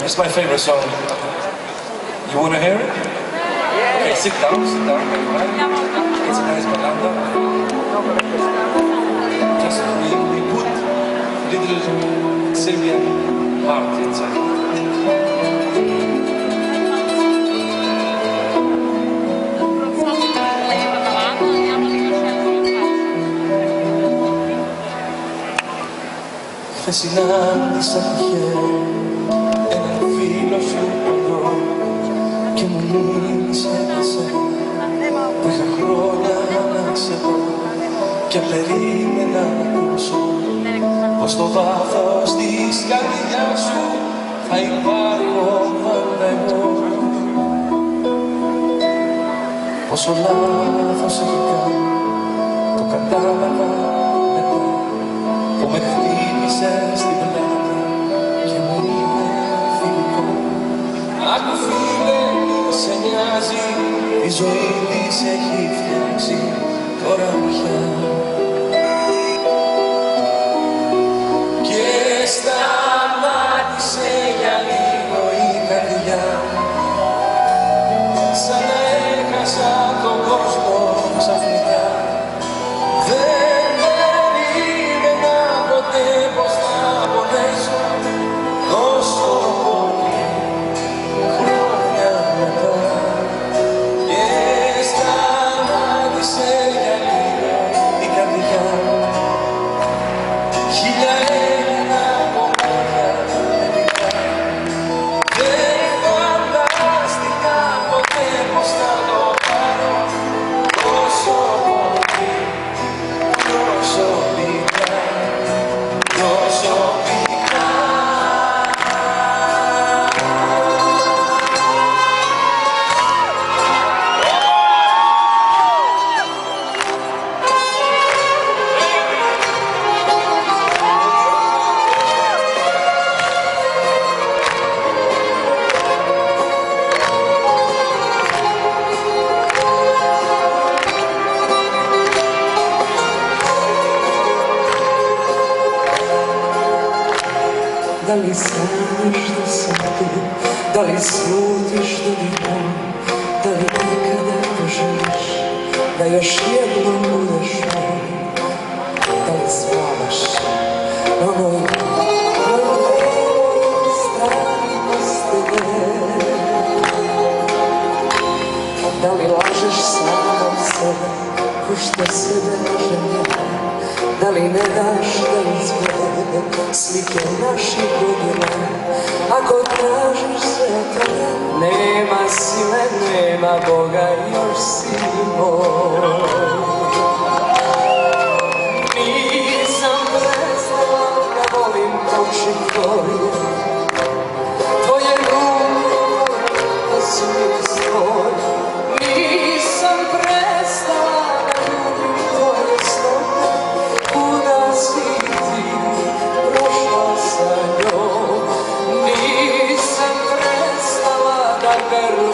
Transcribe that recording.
It's my favorite song. You wanna hear it? Yeah. Okay, sit down, everybody. It's a nice balanda. Just we put little Serbian heart inside. Χθες συνάντησα τυχαία έναν φίλο σου παλιό και μου μίλησε για σένα που είχα χρόνια να ξέρω και περίμενα να ακούσω πως στο βάθος της καρδιάς σου θα υπάρχω πάντα εγώ. Πόσο λάθος έχει κάνει το κατάλαβα μετά που με χτύπησε στην πλάτη και μου είπε φιλικό. Άκου φίλε, σε νοιάζει, η ζωή της έχει φτιάξει τώρα πια. Και σταμάτησε για λίγο η καρδιά, σαν να έχασα τον κόσμο ξαφνικά. Da li sanjaš da sam tu, da li slutiš da mi bol, da li nekada poželiš da još jednom budeš moj, da li spavaš na mojoj strani postele, da li lažeš samom sebe, ko što sebe želim, da li ne daš da izglede slike naših godina. Ako tražiš sve to, nema sile, nema Boga, još si moj. Nisam prestala da volim oči tvoje, tvoje ruke da su mi svoj. Nisam prestala da ljubim tvoje snove, kuda si ti prošla sa njom. Nisam prestala da verujem